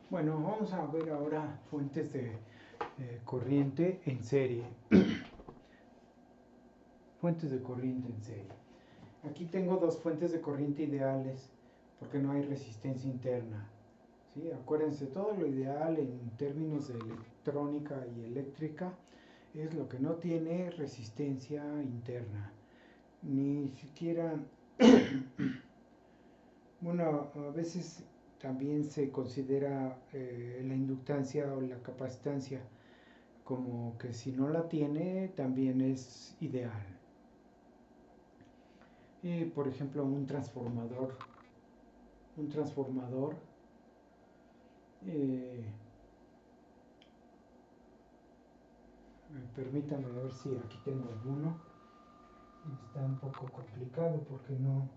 Bueno, vamos a ver ahora fuentes de corriente en serie. Fuentes de corriente en serie. Aquí tengo dos fuentes de corriente ideales porque no hay resistencia interna. ¿Sí? Acuérdense, todo lo ideal en términos de electrónica y eléctrica es lo que no tiene resistencia interna. Ni siquiera, bueno, a veces también se considera la inductancia o la capacitancia como que si no la tiene también es ideal. Por ejemplo, un transformador eh, permítanme ver si aquí tengo alguno. Está un poco complicado porque no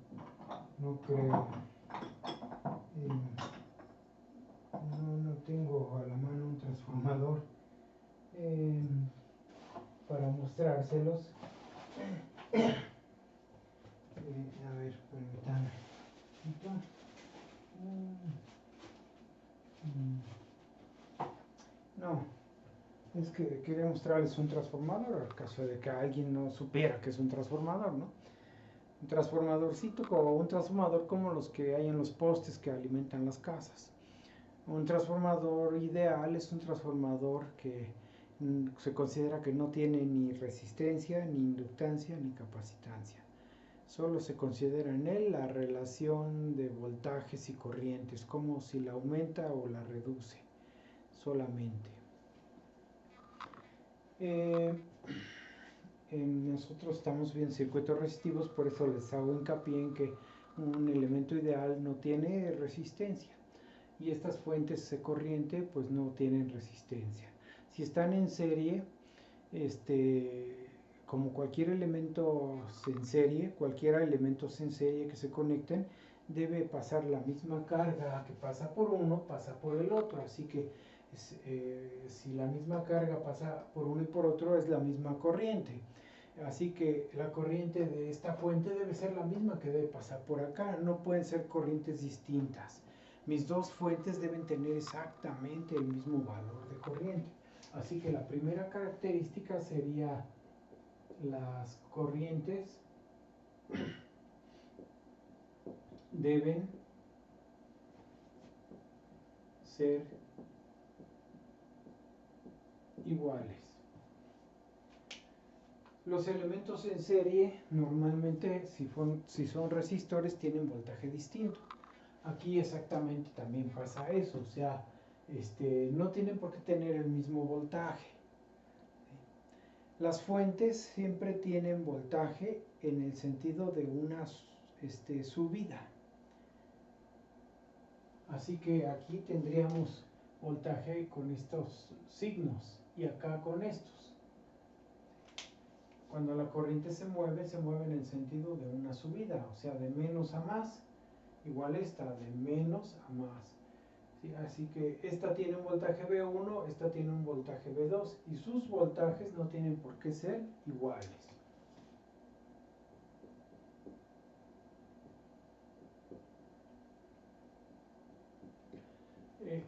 creo, no tengo a la mano un transformador para mostrárselos. A ver, permítanme. No, es que quería mostrarles un transformador, al caso de que alguien no supiera que es un transformador, ¿no? Un transformadorcito o un transformador como los que hay en los postes que alimentan las casas. Un transformador ideal es un transformador que se considera que no tiene ni resistencia, ni inductancia, ni capacitancia. Solo se considera en él la relación de voltajes y corrientes, como si la aumenta o la reduce solamente. Nosotros estamos bien circuitos resistivos, por eso les hago hincapié en que un elemento ideal no tiene resistencia y estas fuentes de corriente pues no tienen resistencia. Si están en serie, como cualquier elemento en serie, cualquiera elementos en serie que se conecten, debe pasar la misma carga que pasa por uno, pasa por el otro, así que si la misma carga pasa por uno y por otro es la misma corriente. Así que la corriente de esta fuente debe ser la misma que debe pasar por acá, no pueden ser corrientes distintas. Mis dos fuentes deben tener exactamente el mismo valor de corriente. Así que la primera característica sería las corrientes deben ser iguales. Los elementos en serie normalmente si son resistores tienen voltaje distinto. Aquí exactamente también pasa eso, o sea, no tienen por qué tener el mismo voltaje. Las fuentes siempre tienen voltaje en el sentido de una subida. Así que aquí tendríamos voltaje con estos signos y acá con estos. Cuando la corriente se mueve en el sentido de una subida, o sea, de menos a más, igual esta, de menos a más. ¿Sí? Así que esta tiene un voltaje V1, esta tiene un voltaje V2 y sus voltajes no tienen por qué ser iguales.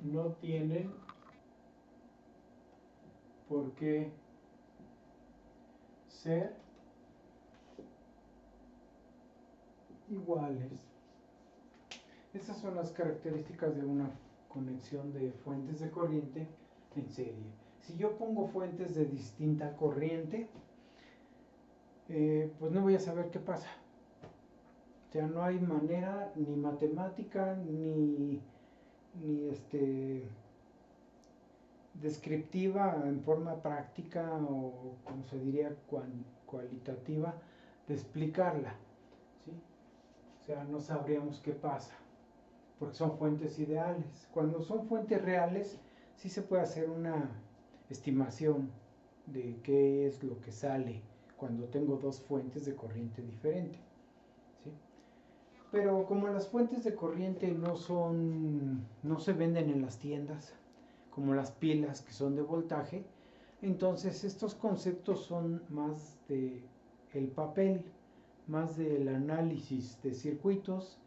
No tienen por qué ser iguales. Estas son las características de una conexión de fuentes de corriente en serie. Si yo pongo fuentes de distinta corriente, pues no voy a saber qué pasa. O sea, no hay manera ni matemática ni descriptiva en forma práctica o como se diría cualitativa de explicarla, ¿sí? O sea, no sabríamos qué pasa porque son fuentes ideales. Cuando son fuentes reales sí se puede hacer una estimación de qué es lo que sale cuando tengo dos fuentes de corriente diferente, ¿sí? Pero como las fuentes de corriente no se venden en las tiendas, como las pilas que son de voltaje, entonces estos conceptos son más de el papel, más del análisis de circuitos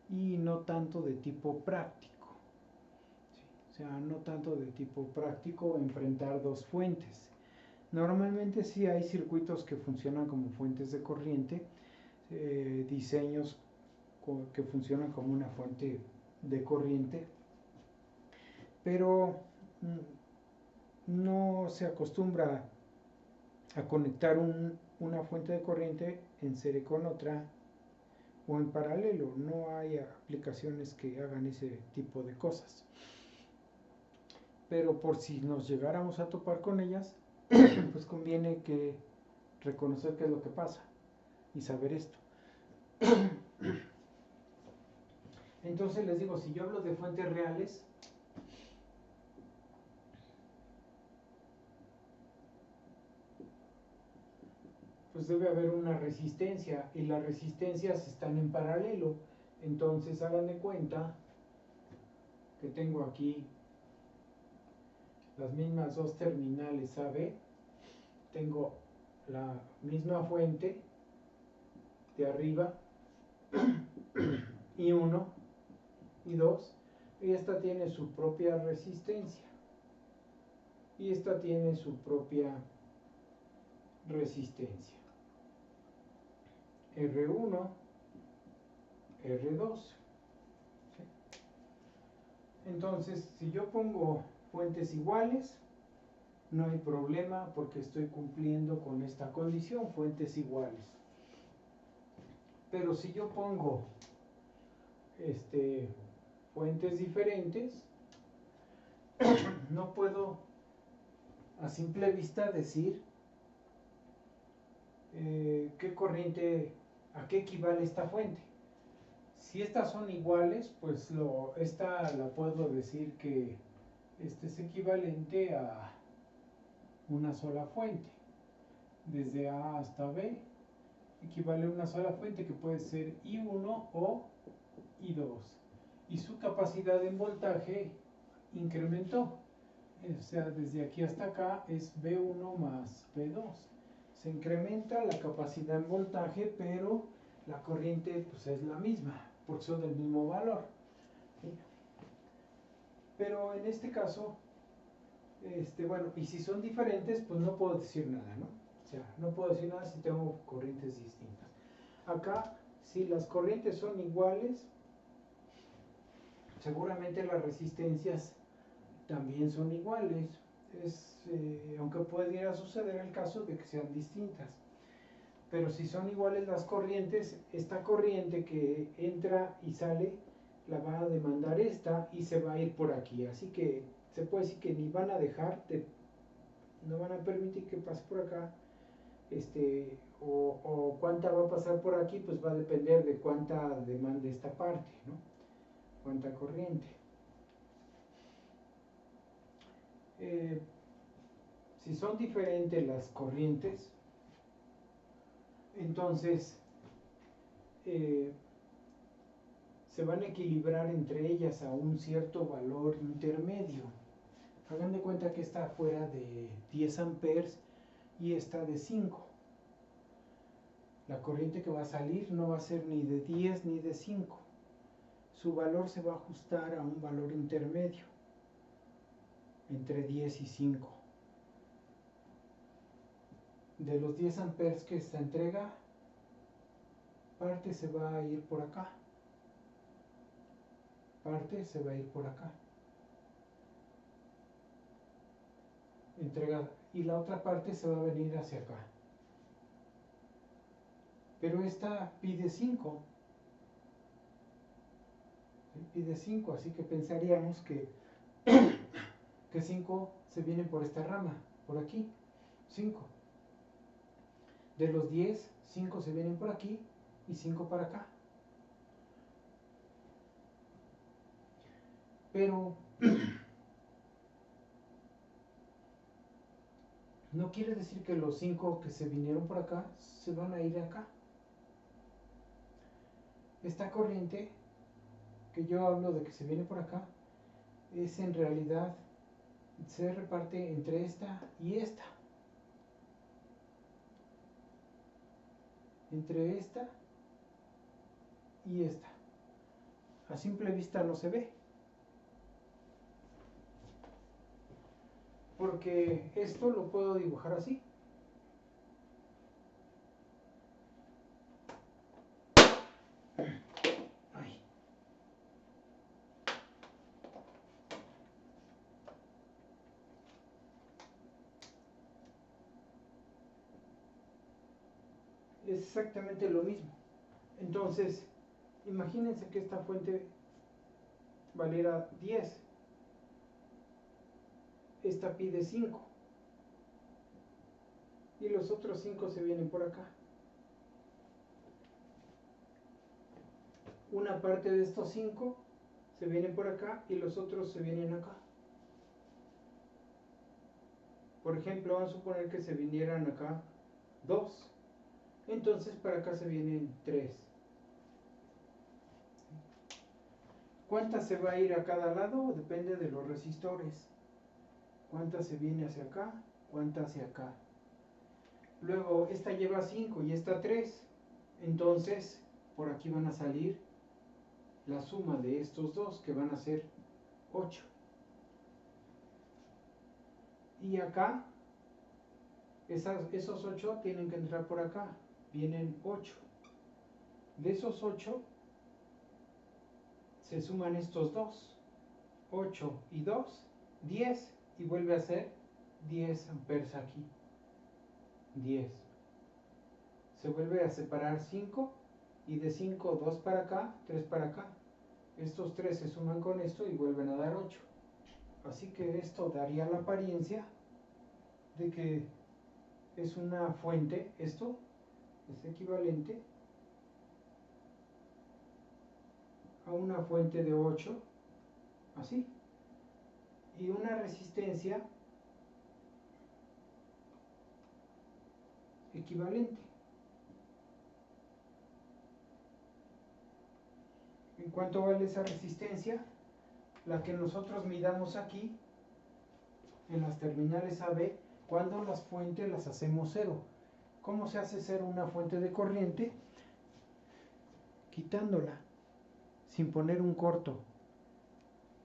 y no tanto de tipo práctico. ¿Sí? O sea, no tanto de tipo práctico enfrentar dos fuentes. Normalmente sí hay circuitos que funcionan como fuentes de corriente, diseños que funcionan como una fuente de corriente, pero no se acostumbra a conectar una fuente de corriente en serie con otra o en paralelo. No hay aplicaciones que hagan ese tipo de cosas. Pero por si nos llegáramos a topar con ellas, pues conviene que reconocer qué es lo que pasa y saber esto. Entonces les digo, si yo hablo de fuentes reales, pues debe haber una resistencia y las resistencias están en paralelo. Entonces hagan de cuenta que tengo aquí las mismas dos terminales AB, tengo la misma fuente de arriba y 1 y 2, y esta tiene su propia resistencia y esta tiene su propia resistencia, R1, R2. ¿Sí? Entonces, si yo pongo fuentes iguales, no hay problema porque estoy cumpliendo con esta condición, fuentes iguales. Pero si yo pongo fuentes diferentes, no puedo a simple vista decir qué corriente, a qué equivale esta fuente. Si estas son iguales, pues esta la puedo decir que este es equivalente a una sola fuente. Desde A hasta B equivale a una sola fuente que puede ser I1 o I2. Y su capacidad en voltaje incrementó. O sea, desde aquí hasta acá es B1 más B2. Se incrementa la capacidad en voltaje, pero la corriente pues es la misma, porque son del mismo valor. ¿Sí? Pero en este caso, bueno, y si son diferentes, pues no puedo decir nada, ¿no? O sea, no puedo decir nada si tengo corrientes distintas. Acá, si las corrientes son iguales, seguramente las resistencias también son iguales. Aunque pudiera suceder el caso de que sean distintas. Pero si son iguales las corrientes, esta corriente que entra y sale la va a demandar esta y se va a ir por aquí. Así que se puede decir que ni van a dejar, no van a permitir que pase por acá, o cuánta va a pasar por aquí, pues va a depender de cuánta demande esta parte, ¿no? Cuánta corriente. Si son diferentes las corrientes, entonces se van a equilibrar entre ellas a un cierto valor intermedio. Hagan de cuenta que esta fuera de 10 amperes y esta de 5. La corriente que va a salir no va a ser ni de 10 ni de 5. Su valor se va a ajustar a un valor intermedio entre 10 y 5. De los 10 amperes que esta entrega, parte se va a ir por acá, parte se va a ir por acá, entregada, y la otra parte se va a venir hacia acá. Pero esta pide 5, ¿sí? Pide 5, así que pensaríamos que 5 se vienen por esta rama, por aquí, 5. De los 10, 5 se vienen por aquí y 5 para acá. Pero no quiere decir que los 5 que se vinieron por acá se van a ir acá. Esta corriente que yo hablo de que se viene por acá es en realidad, se reparte entre esta y esta. Entre esta y esta. A simple vista no se ve. porque esto lo puedo dibujar así. Ay. Es exactamente lo mismo. Entonces, imagínense que esta fuente valiera 10. Esta pide 5. Y los otros 5 se vienen por acá. Una parte de estos 5 se vienen por acá y los otros se vienen acá. Por ejemplo, vamos a suponer que se vinieran acá 2. Entonces para acá se vienen 3. ¿Cuántas se va a ir a cada lado? Depende de los resistores. ¿Cuántas se viene hacia acá? ¿Cuántas hacia acá? Luego, esta lleva 5 y esta 3. Entonces, por aquí van a salir la suma de estos dos, que van a ser 8. Y acá, esos 8 tienen que entrar por acá. Vienen 8. De esos 8, se suman estos dos. 8 y 2, 10. Y vuelve a ser 10 amperes aquí. 10. Se vuelve a separar 5. Y de 5, 2 para acá, 3 para acá. Estos 3 se suman con esto y vuelven a dar 8. Así que esto daría la apariencia de que es una fuente. Esto es equivalente a una fuente de 8, así. Y una resistencia equivalente. ¿En cuánto vale esa resistencia? La que nosotros midamos aquí en las terminales AB, cuando las fuentes las hacemos cero. ¿Cómo se hace cero una fuente de corriente? Quitándola, sin poner un corto,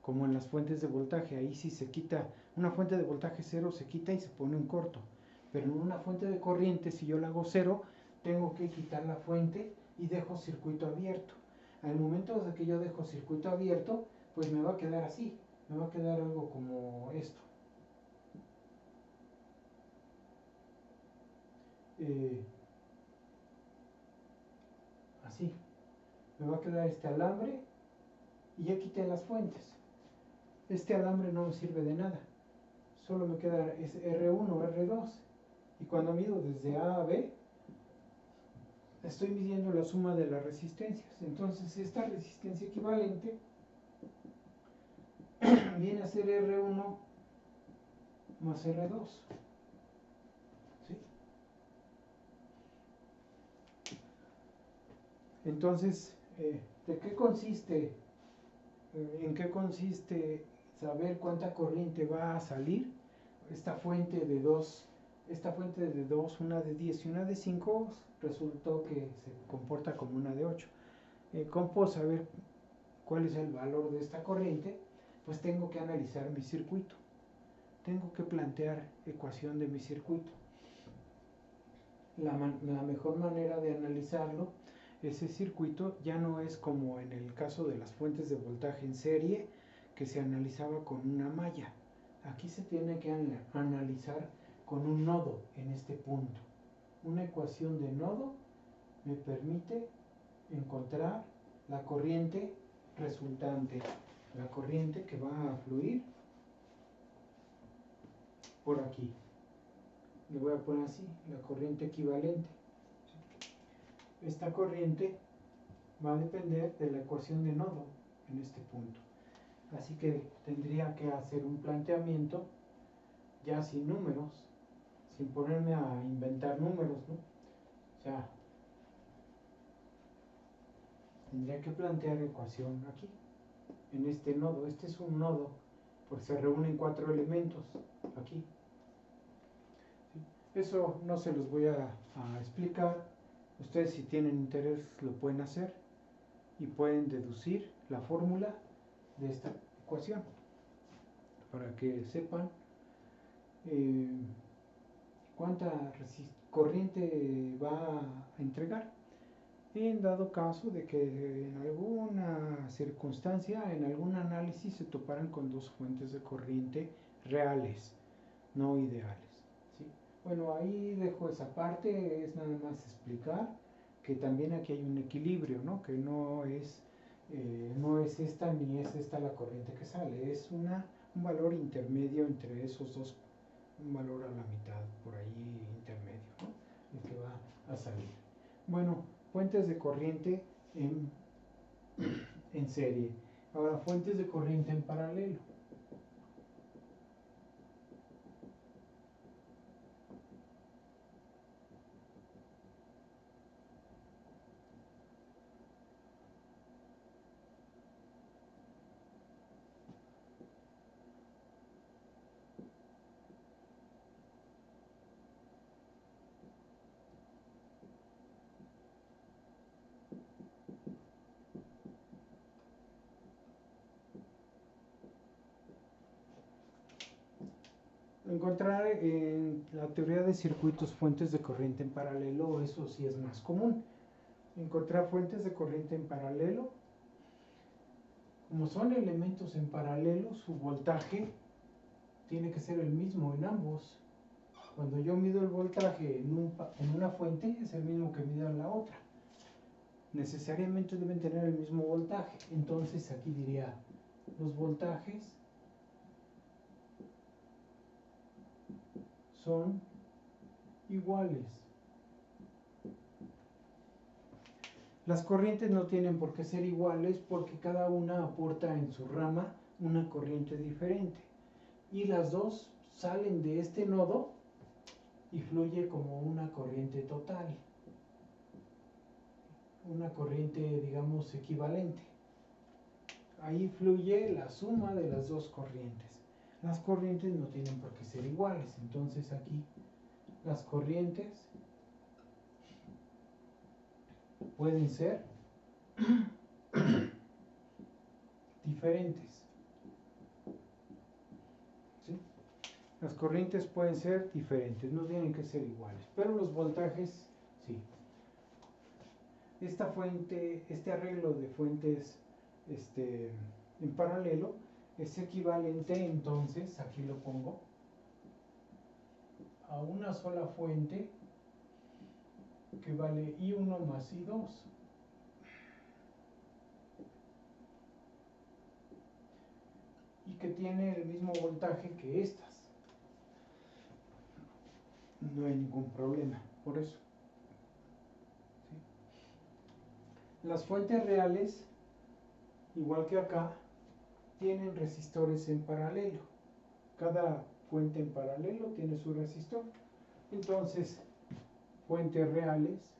como en las fuentes de voltaje. Ahí sí se quita, una fuente de voltaje cero se quita y se pone un corto. Pero en una fuente de corriente, si yo la hago cero, tengo que quitar la fuente y dejo circuito abierto. Al momento de que yo dejo circuito abierto, pues me va a quedar así, me va a quedar algo como esto. Así, me va a quedar este alambre y ya quité las fuentes. Este alambre no me sirve de nada, solo me queda R1, R2, y cuando mido desde A a B, estoy midiendo la suma de las resistencias. Entonces esta resistencia equivalente viene a ser R1 más R2. ¿Sí? Entonces, ¿de qué consiste? ¿En qué consiste saber cuánta corriente va a salir? Esta fuente de dos, una de 10 y una de 5, resultó que se comporta como una de 8. ¿Cómo puedo saber cuál es el valor de esta corriente? Pues tengo que analizar mi circuito. Tengo que plantear ecuación de mi circuito. La mejor manera de analizarlo, ese circuito, ya no es como en el caso de las fuentes de voltaje en serie, que se analizaba con una malla. Aquí se tiene que analizar con un nodo en este punto. Una ecuación de nodo me permite encontrar la corriente resultante, la corriente que va a fluir por aquí. Le voy a poner así, la corriente equivalente. Esta corriente va a depender de la ecuación de nodo en este punto. Así que tendría que hacer un planteamiento ya sin números, sin ponerme a inventar números, ¿no? O sea, tendría que plantear ecuación aquí, en este nodo. Este es un nodo, porque se reúnen 4 elementos aquí. ¿Sí? Eso no se los voy a explicar. Ustedes, si tienen interés, lo pueden hacer y pueden deducir la fórmula de esta ecuación para que sepan eh, cuánta corriente va a entregar. En dado caso de que en alguna circunstancia, en algún análisis se toparan con dos fuentes de corriente reales, no ideales. ¿Sí? Bueno, ahí dejo esa parte, es nada más explicar que también aquí hay un equilibrio, ¿no? Que no es esta ni es esta la corriente que sale, es un valor intermedio entre esos dos, un valor a la mitad, por ahí intermedio, ¿no? El que va a salir. Bueno, fuentes de corriente en, en serie. Ahora, fuentes de corriente en paralelo. Encontrar en la teoría de circuitos fuentes de corriente en paralelo, eso sí es más común. Encontrar fuentes de corriente en paralelo, como son elementos en paralelo, su voltaje tiene que ser el mismo en ambos. Cuando yo mido el voltaje en una fuente, es el mismo que mido en la otra. Necesariamente deben tener el mismo voltaje. Entonces aquí diría, los voltajes son iguales. Las corrientes no tienen por qué ser iguales porque cada una aporta en su rama una corriente diferente. Y las dos salen de este nodo y fluye como una corriente total. Una corriente, digamos, equivalente. Ahí fluye la suma de las dos corrientes. Las corrientes no tienen por qué ser iguales. Entonces aquí las corrientes pueden ser diferentes. ¿Sí? Las corrientes pueden ser diferentes, no tienen que ser iguales, pero los voltajes sí. Esta fuente, este arreglo de fuentes en paralelo es equivalente, entonces, aquí lo pongo, a una sola fuente que vale I1 más I2. Y que tiene el mismo voltaje que estas. No hay ningún problema por eso. ¿Sí? Las fuentes reales, igual que acá, tienen resistores en paralelo. Cada fuente en paralelo tiene su resistor. Entonces, fuentes reales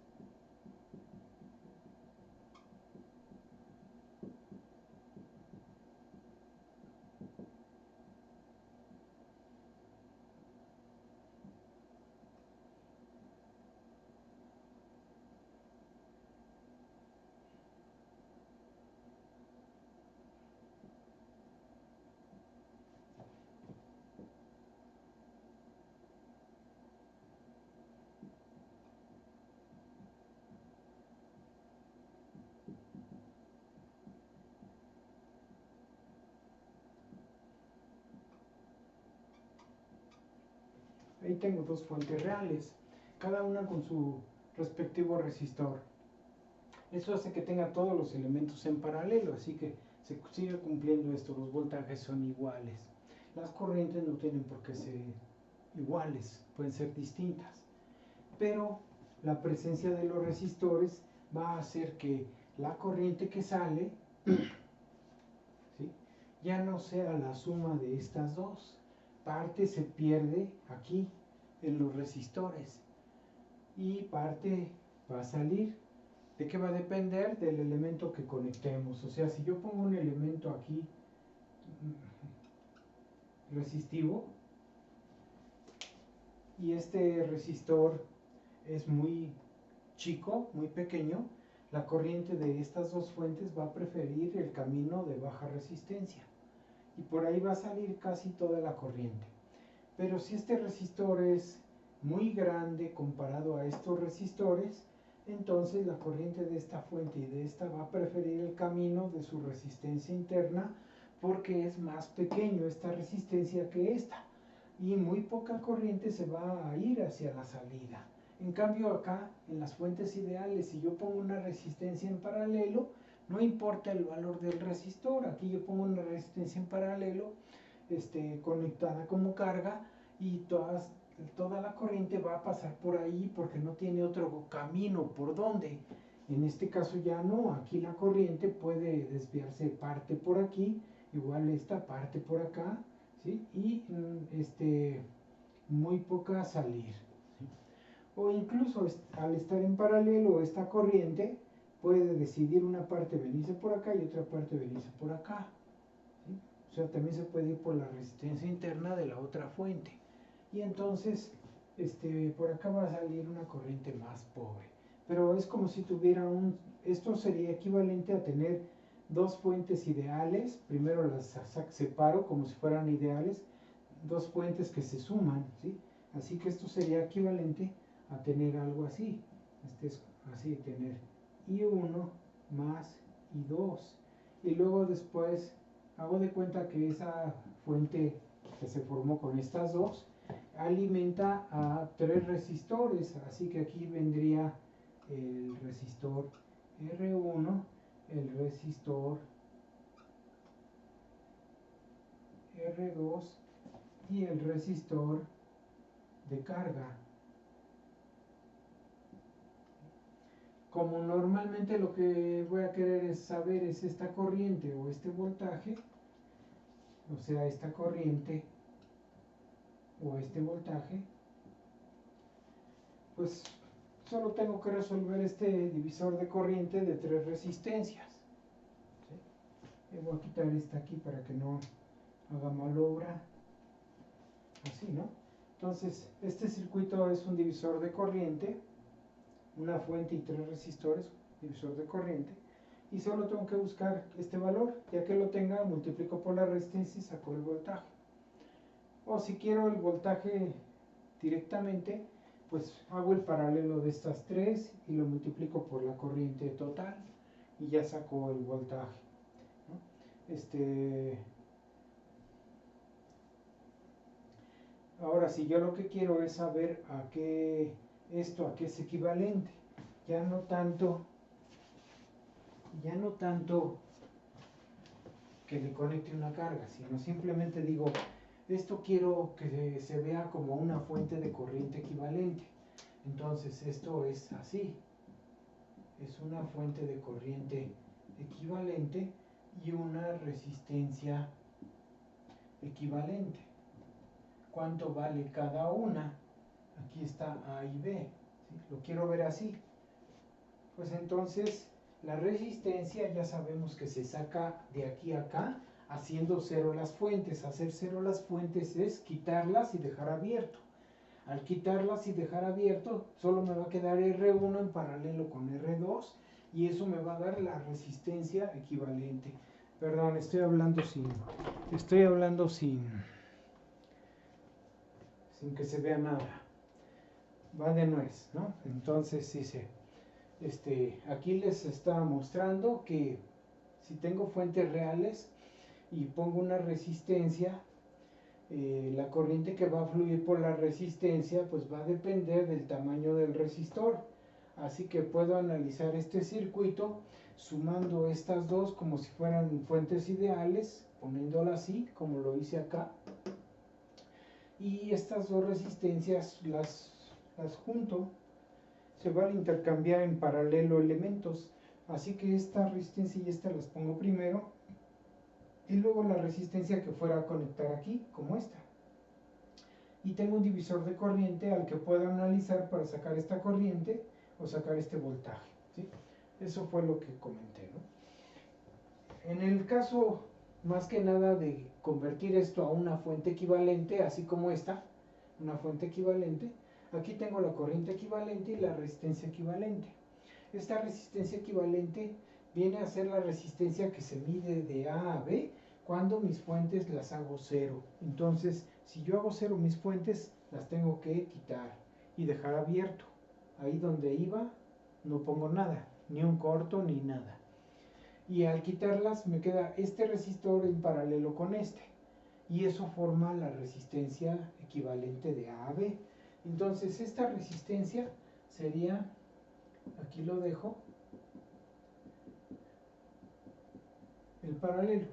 ahí tengo dos fuentes reales, cada una con su respectivo resistor. Eso hace que tenga todos los elementos en paralelo, así que se sigue cumpliendo esto, los voltajes son iguales. Las corrientes no tienen por qué ser iguales, pueden ser distintas, pero la presencia de los resistores va a hacer que la corriente que sale ¿sí? ya no sea la suma de estas dos. Parte se pierde aquí en los resistores y parte va a salir. ¿De qué va a depender? Del elemento que conectemos. O sea, si yo pongo un elemento aquí resistivo y este resistor es muy chico, muy pequeño, la corriente de estas dos fuentes va a preferir el camino de baja resistencia y por ahí va a salir casi toda la corriente. Pero si este resistor es muy grande comparado a estos resistores, entonces la corriente de esta fuente y de esta va a preferir el camino de su resistencia interna porque es más pequeño esta resistencia que esta y muy poca corriente se va a ir hacia la salida. En cambio acá, en las fuentes ideales, si yo pongo una resistencia en paralelo, no importa el valor del resistor, aquí yo pongo una resistencia en paralelo conectada como carga y toda la corriente va a pasar por ahí porque no tiene otro camino por donde. En este caso ya no, aquí la corriente puede desviarse parte por aquí, igual esta parte por acá, ¿sí? Y muy poca salir, ¿sí? O incluso al estar en paralelo esta corriente puede decidir una parte venirse por acá y otra parte venirse por acá, ¿sí? O sea, también se puede ir por la resistencia interna de la otra fuente. Y entonces, por acá va a salir una corriente más pobre. Pero es como si tuviera esto sería equivalente a tener dos fuentes ideales. Primero las separo como si fueran ideales, dos fuentes que se suman, ¿sí? Así que esto sería equivalente a tener algo así. Es así, tener I1 más I2. Y luego después hago de cuenta que esa fuente que se formó con estas dos alimenta a tres resistores, así que aquí vendría el resistor R1, el resistor R2 y el resistor de carga. Como normalmente lo que voy a querer saber es esta corriente o este voltaje, o sea, esta corriente o este voltaje, pues solo tengo que resolver este divisor de corriente de tres resistencias, ¿sí? Voy a quitar esta aquí para que no haga malobra, así, ¿no? Entonces, este circuito es un divisor de corriente, una fuente y tres resistores, divisor de corriente, y solo tengo que buscar este valor. Ya que lo tenga, multiplico por la resistencia y saco el voltaje. O si quiero el voltaje directamente, pues hago el paralelo de estas tres y lo multiplico por la corriente total y ya saco el voltaje, ¿no? Ahora, si yo lo que quiero es saber a qué es equivalente, ya no tanto que le conecte una carga, sino simplemente digo, esto quiero que se vea como una fuente de corriente equivalente. Entonces esto es así, es una fuente de corriente equivalente y una resistencia equivalente. ¿Cuánto vale cada una? Aquí está A y B, ¿sí? Lo quiero ver así. Pues entonces la resistencia ya sabemos que se saca de aquí a acá haciendo cero las fuentes. Hacer cero las fuentes es quitarlas y dejar abierto. Al quitarlas y dejar abierto, solo me va a quedar R1 en paralelo con R2 y eso me va a dar la resistencia equivalente. Perdón, estoy hablando sin que se vea nada. Va de nuez, ¿no? Entonces dice, aquí les estaba mostrando que si tengo fuentes reales y pongo una resistencia, la corriente que va a fluir por la resistencia pues va a depender del tamaño del resistor. Así que puedo analizar este circuito sumando estas dos como si fueran fuentes ideales, poniéndolas así como lo hice acá. Y estas dos resistencias las junto, se van a intercambiar en paralelo elementos. Así que esta resistencia y esta las pongo primero y luego la resistencia que fuera a conectar aquí, como esta. Y tengo un divisor de corriente al que puedo analizar para sacar esta corriente o sacar este voltaje, ¿sí? Eso fue lo que comenté, ¿no? En el caso, más que nada, de convertir esto a una fuente equivalente, así como esta, una fuente equivalente, aquí tengo la corriente equivalente y la resistencia equivalente. Esta resistencia equivalente viene a ser la resistencia que se mide de A a B cuando mis fuentes las hago cero. Entonces, si yo hago cero mis fuentes, las tengo que quitar y dejar abierto. Ahí donde iba, no pongo nada, ni un corto ni nada. Y al quitarlas me queda este resistor en paralelo con este. Y eso forma la resistencia equivalente de A a B. Entonces, esta resistencia sería, aquí lo dejo, el paralelo.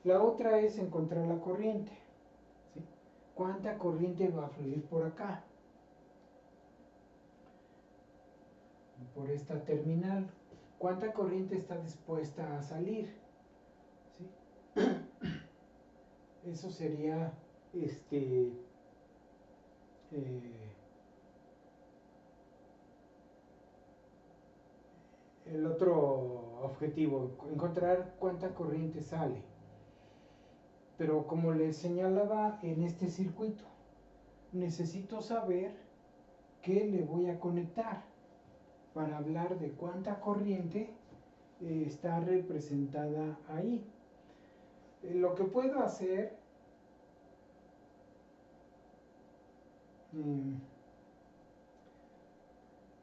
La otra es encontrar la corriente. ¿Sí? ¿Cuánta corriente va a fluir por acá? Por esta terminal. ¿Cuánta corriente está dispuesta a salir? ¿Sí? Eso sería el otro objetivo, encontrar cuánta corriente sale. Pero como les señalaba en este circuito, necesito saber qué le voy a conectar para hablar de cuánta corriente está representada ahí. Lo que puedo hacer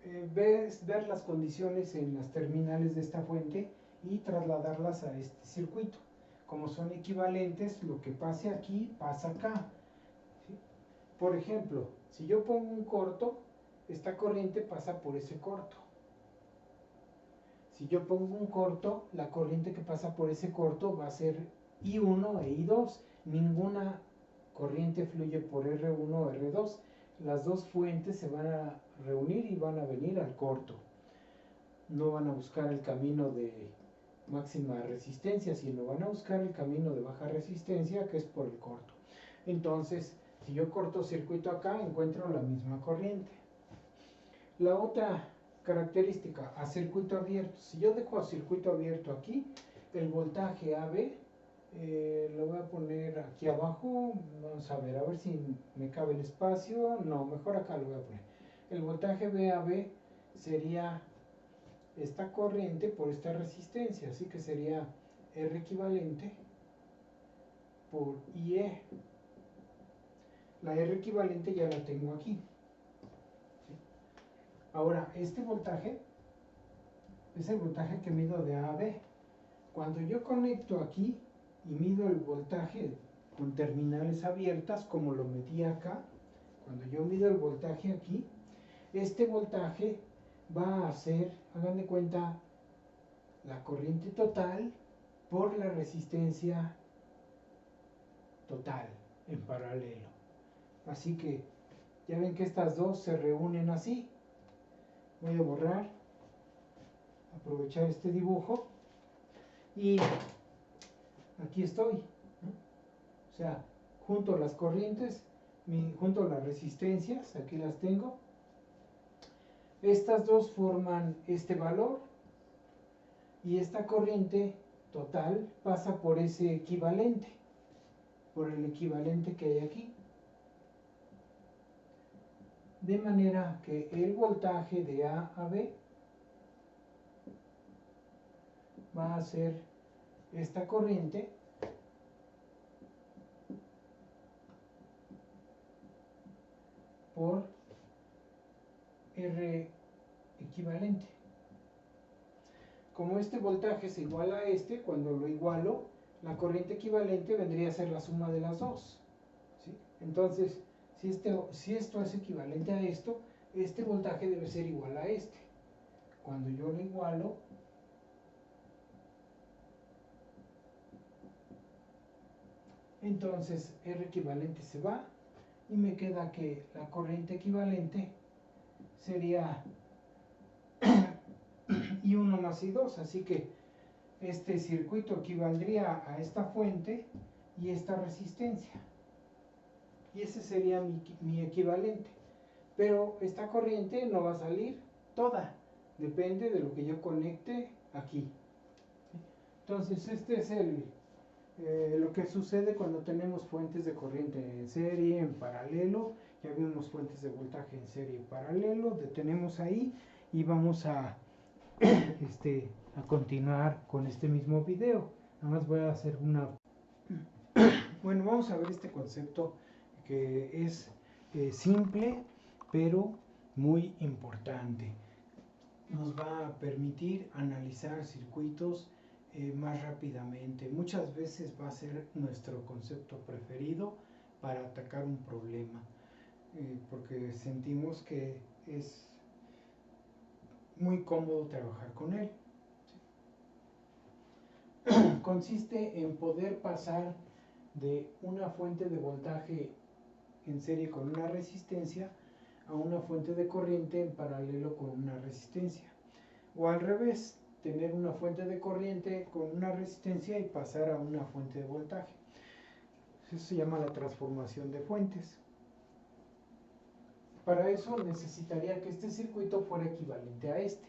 es ver las condiciones en las terminales de esta fuente y trasladarlas a este circuito. Como son equivalentes, lo que pase aquí pasa acá. ¿Sí? Por ejemplo, si yo pongo un corto, esta corriente pasa por ese corto. Si yo pongo un corto, la corriente que pasa por ese corto va a ser I1 e I2. Ninguna corriente fluye por R1 o R2. Las dos fuentes se van a reunir y van a venir al corto. No van a buscar el camino de máxima resistencia, sino van a buscar el camino de baja resistencia, que es por el corto. Entonces, si yo corto circuito acá, encuentro la misma corriente. La otra característica, a circuito abierto. Si yo dejo a circuito abierto aquí, el voltaje AB, lo voy a poner aquí abajo, vamos a ver si me cabe el espacio, no, mejor acá lo voy a poner. El voltaje VAB sería esta corriente por esta resistencia, así que sería R equivalente por IE. La R equivalente ya la tengo aquí. ¿Sí? Ahora, este voltaje es el voltaje que mido de A a B. Cuando yo conecto aquí y mido el voltaje con terminales abiertas, como lo medí acá, cuando yo mido el voltaje aquí, este voltaje va a ser, hagan de cuenta, la corriente total por la resistencia total en paralelo. Así que ya ven que estas dos se reúnen así. Voy a borrar, aprovechar este dibujo y aquí estoy, ¿no? O sea, junto las corrientes, junto las resistencias, aquí las tengo. Estas dos forman este valor y esta corriente total pasa por ese equivalente, por el equivalente que hay aquí. De manera que el voltaje de A a B va a ser esta corriente por R equivalente. Como este voltaje es igual a este, cuando lo igualo, la corriente equivalente vendría a ser la suma de las dos. ¿Sí? Entonces, si esto es equivalente a esto, este voltaje debe ser igual a este. Cuando yo lo igualo, entonces R equivalente se va y me queda que la corriente equivalente sería I1 más I2, así que este circuito equivaldría a esta fuente y esta resistencia. Y ese sería mi equivalente. Pero esta corriente no va a salir toda, depende de lo que yo conecte aquí. Entonces este es lo que sucede cuando tenemos fuentes de corriente en serie, en paralelo. Ya vimos fuentes de voltaje en serie y paralelo, detenemos ahí y vamos a continuar con este mismo video. Nada más voy a hacer una... Bueno, vamos a ver este concepto que es simple, pero muy importante. Nos va a permitir analizar circuitos más rápidamente. Muchas veces va a ser nuestro concepto preferido para atacar un problema, porque sentimos que es muy cómodo trabajar con él. Consiste en poder pasar de una fuente de voltaje en serie con una resistencia a una fuente de corriente en paralelo con una resistencia. O al revés, tener una fuente de corriente con una resistencia y pasar a una fuente de voltaje. Eso se llama la transformación de fuentes. Para eso necesitaría que este circuito fuera equivalente a este.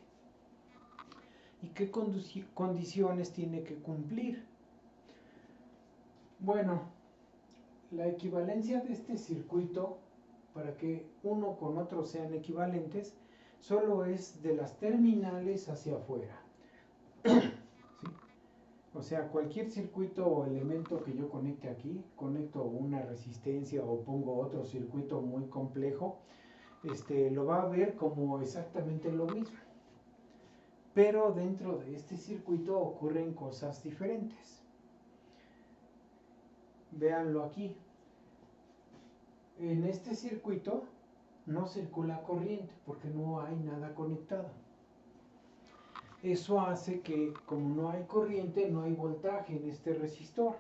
¿Y qué condiciones tiene que cumplir? Bueno, la equivalencia de este circuito, para que uno con otro sean equivalentes, solo es de las terminales hacia afuera. ¿Sí? O sea, cualquier circuito o elemento que yo conecte aquí, conecto una resistencia o pongo otro circuito muy complejo, lo va a ver como exactamente lo mismo. Pero dentro de este circuito ocurren cosas diferentes. Véanlo aquí. En este circuito no circula corriente porque no hay nada conectado. Eso hace que, como no hay corriente, no hay voltaje en este resistor.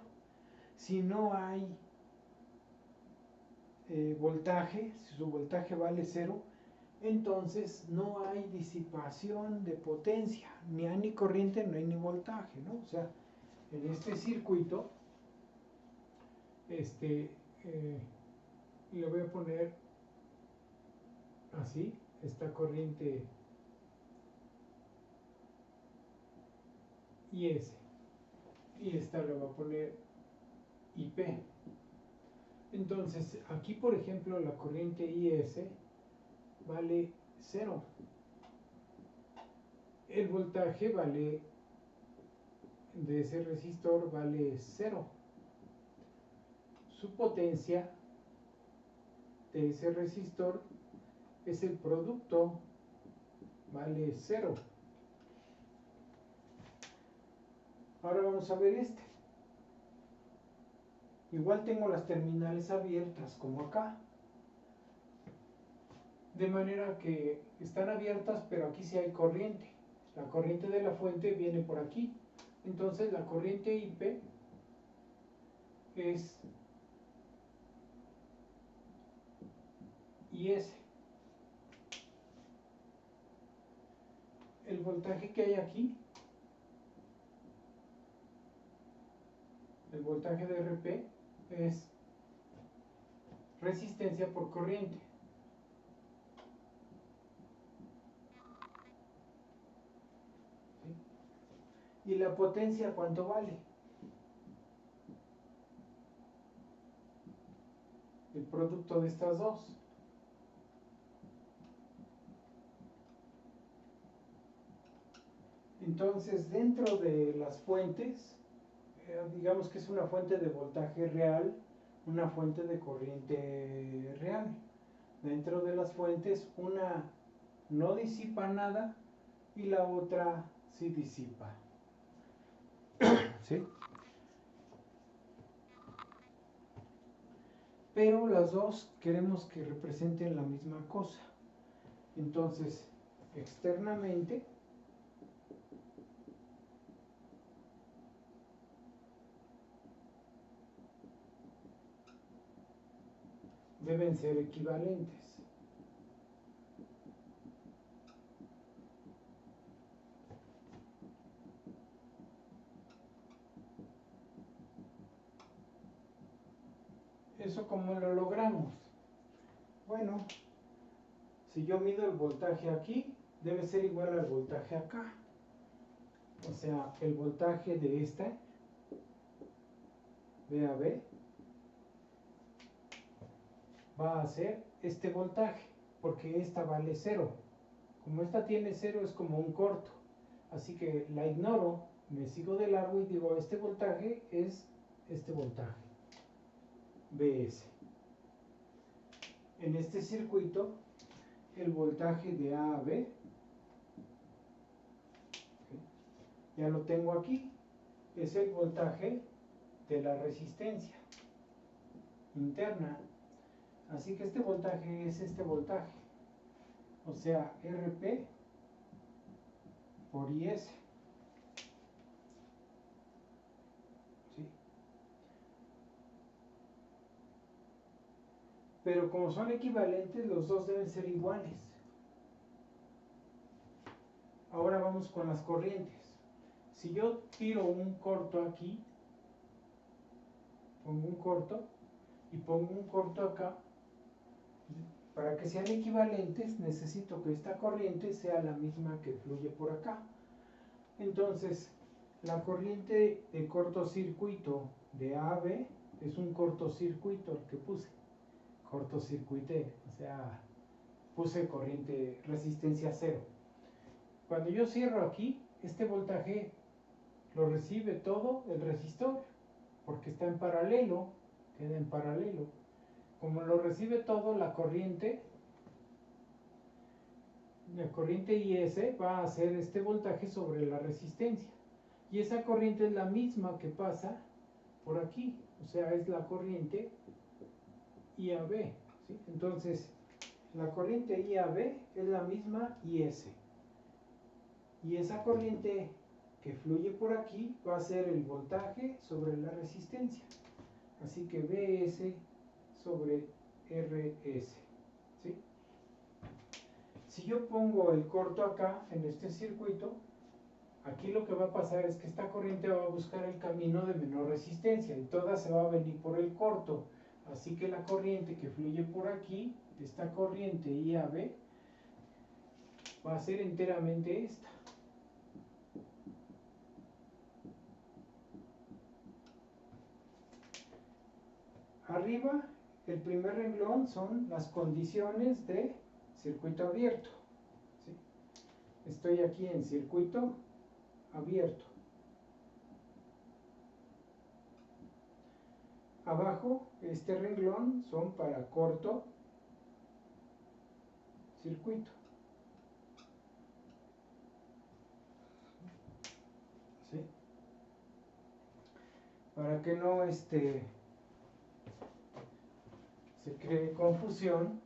Si no hay voltaje, si su voltaje vale 0, entonces no hay disipación de potencia, ni hay ni corriente, no hay ni voltaje, ¿no? O sea, en este circuito, le voy a poner así, esta corriente IS, y esta le voy a poner IP. Entonces, aquí por ejemplo la corriente IS vale 0. El voltaje vale de ese resistor vale 0. Su potencia de ese resistor es el producto, vale 0. Ahora vamos a ver este. Igual tengo las terminales abiertas como acá. De manera que están abiertas, pero aquí sí hay corriente. La corriente de la fuente viene por aquí. Entonces la corriente IP es IS. El voltaje que hay aquí, el voltaje de RP, es resistencia por corriente. ¿Sí? ¿Y la potencia cuánto vale? El producto de estas dos. Entonces, dentro de las fuentes, digamos que es una fuente de voltaje real, una fuente de corriente real. Dentro de las fuentes, una no disipa nada y la otra sí disipa. ¿Sí? Pero las dos queremos que representen la misma cosa. Entonces, externamente, deben ser equivalentes. ¿Eso cómo lo logramos? Bueno, si yo mido el voltaje aquí, debe ser igual al voltaje acá. O sea, el voltaje de esta, VAB, va a ser este voltaje, porque esta vale 0. Como esta tiene 0 es como un corto, así que la ignoro me sigo de largo y digo, este voltaje es este voltaje, Vs. En este circuito, el voltaje de A a B, ya lo tengo aquí, es el voltaje de la resistencia interna. Así que este voltaje es este voltaje, o sea, RP por IS. ¿Sí? Pero como son equivalentes, los dos deben ser iguales. Ahora vamos con las corrientes. Si yo tiro un corto aquí, pongo un corto y pongo un corto acá, para que sean equivalentes necesito que esta corriente sea la misma que fluye por acá. Entonces, la corriente de cortocircuito de A a B es un cortocircuito el que puse. Cortocircuité, o sea, puse corriente resistencia cero. Cuando yo cierro aquí, este voltaje lo recibe todo el resistor, porque está en paralelo, queda en paralelo. Como lo recibe todo, la corriente IS va a hacer este voltaje sobre la resistencia. Y esa corriente es la misma que pasa por aquí, o sea, es la corriente IAB. ¿Sí? Entonces, la corriente IAB es la misma IS. Y esa corriente que fluye por aquí va a ser el voltaje sobre la resistencia. Así que Vs sobre Rs. ¿Sí? Si yo pongo el corto acá en este circuito, aquí lo que va a pasar es que esta corriente va a buscar el camino de menor resistencia y toda se va a venir por el corto. Así que la corriente que fluye por aquí, esta corriente IAB, va a ser enteramente esta. Arriba, el primer renglón son las condiciones de circuito abierto. ¿Sí? Estoy aquí en circuito abierto. Abajo, este renglón son para corto circuito. ¿Sí? Para que no se cree confusión,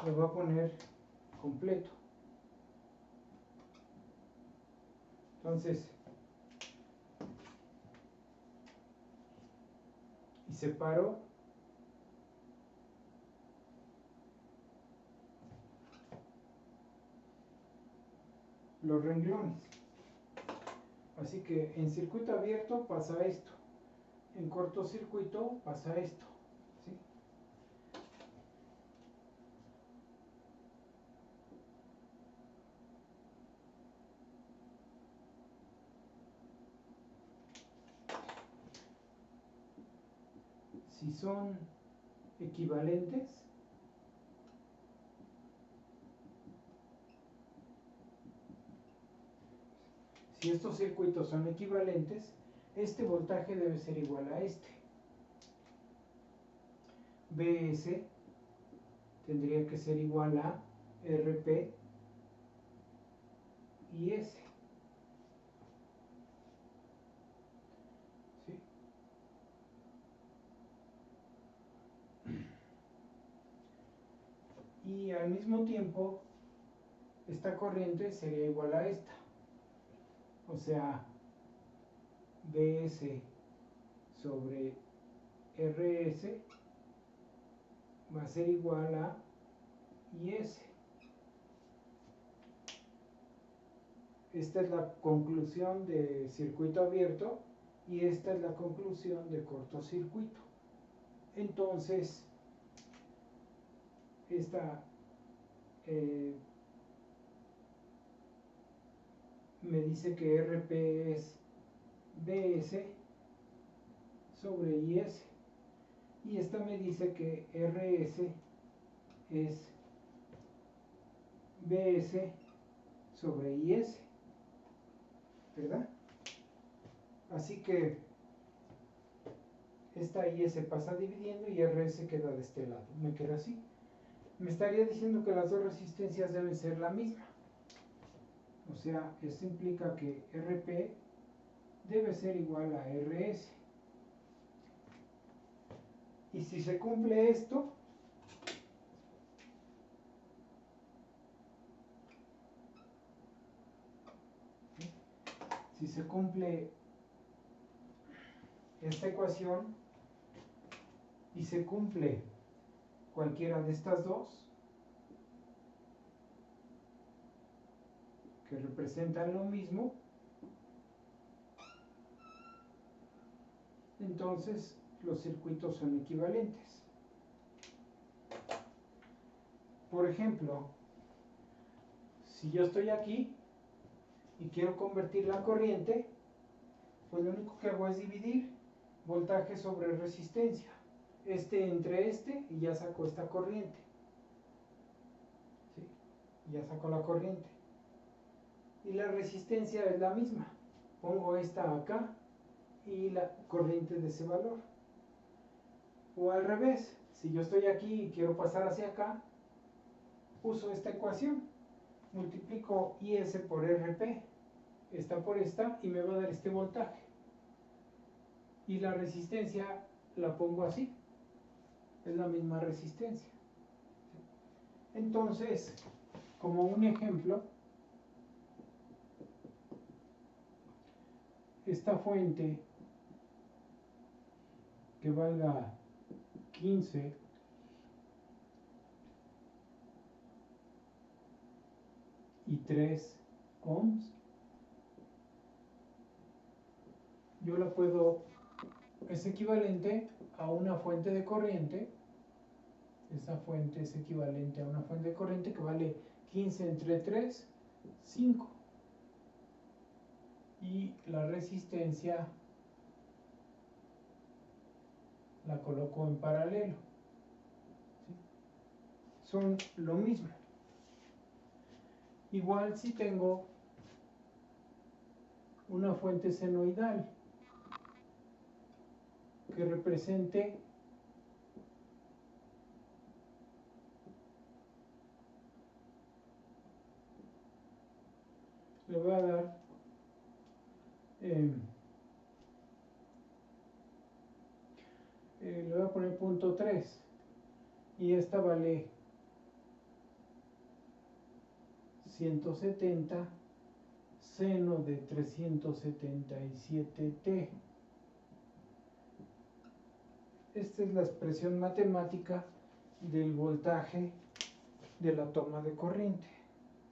lo voy a poner completo. Entonces, y separo los renglones. Así que en circuito abierto pasa esto, en cortocircuito pasa esto. ¿Sí? Si son equivalentes, si estos circuitos son equivalentes, este voltaje debe ser igual a este. Bs tendría que ser igual a Rp y S. ¿Sí? Y al mismo tiempo, esta corriente sería igual a esta. O sea, Bs sobre Rs va a ser igual a IS. Esta es la conclusión de circuito abierto y esta es la conclusión de cortocircuito. Entonces, esta me dice que Rp es Bs sobre Is y esta me dice que Rs es Bs sobre Is. ¿verdad? Así que esta I se pasa dividiendo y RS queda de este lado. Me queda así. Me estaría diciendo que las dos resistencias deben ser la misma. O sea, esto implica que RP debe ser igual a RS. Y si se cumple esto, si se cumple esta ecuación y se cumple cualquiera de estas dos, que representan lo mismo, entonces los circuitos son equivalentes. Por ejemplo, si yo estoy aquí y quiero convertir la corriente, pues lo único que hago es dividir voltaje sobre resistencia. Entre y ya saco esta corriente. ¿Sí? Ya saco la corriente. Y la resistencia es la misma. Pongo esta acá y la corriente de ese valor. O al revés, si yo estoy aquí y quiero pasar hacia acá, uso esta ecuación. Multiplico IS por RP, esta por esta, y me va a dar este voltaje. Y la resistencia la pongo así. Es la misma resistencia. Entonces, como un ejemplo, esta fuente que valga 15 y 3 ohms, yo la puedo, es equivalente a una fuente de corriente. Esta fuente es equivalente a una fuente de corriente que vale 15 entre 3, 5. Y la resistencia la coloco en paralelo. ¿Sí? Son lo mismo. Igual si tengo una fuente senoidal que represente le voy a dar le voy a poner punto 3 y esta vale 170 seno de 377t. Esta es la expresión matemática del voltaje de la toma de corriente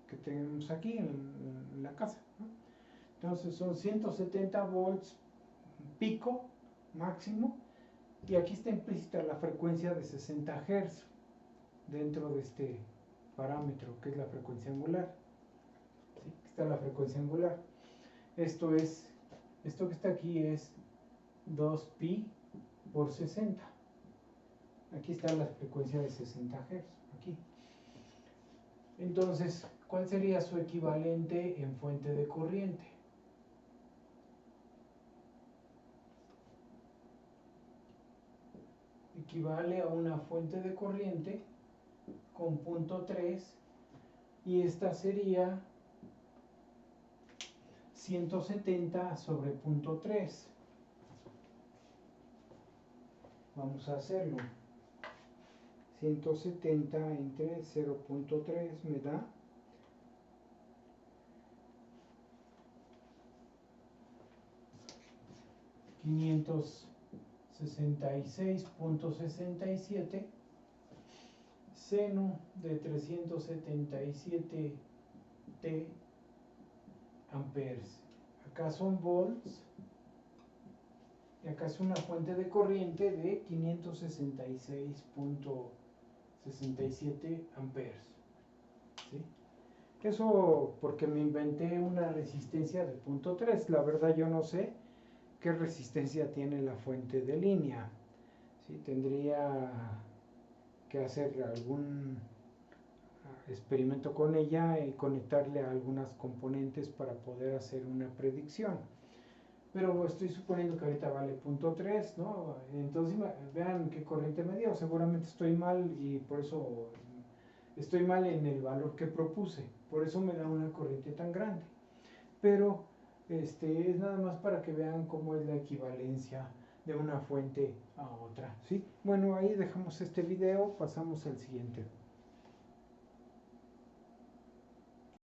que tenemos aquí en la casa, ¿no? Entonces son 170 volts pico máximo, y aquí está implícita la frecuencia de 60 Hz dentro de este parámetro que es la frecuencia angular. ¿Sí? Aquí está la frecuencia angular. Esto que está aquí es 2pi por 60. Aquí está la frecuencia de 60 Hz, aquí. Entonces, ¿cuál sería su equivalente en fuente de corriente? Equivale a una fuente de corriente con punto 3 y esta sería 170 sobre punto 3. Vamos a hacerlo. 170 entre 0.3 me da 566.67 seno de 377 t amperes. Acá son volts y acá es una fuente de corriente de 566.67 amperes. ¿Sí? Eso porque me inventé una resistencia de punto 3. La verdad yo no sé qué resistencia tiene la fuente de línea. ¿Sí? Tendría que hacer experimento con ella y conectarle a algunas componentes para poder hacer una predicción. Pero estoy suponiendo que ahorita vale 0.3, ¿no? Entonces vean qué corriente me dio. Seguramente estoy mal y por eso estoy mal en el valor que propuse. Por eso me da una corriente tan grande. Pero es nada más para que vean cómo es la equivalencia de una fuente a otra, ¿sí? Bueno, ahí dejamos este video, pasamos al siguiente.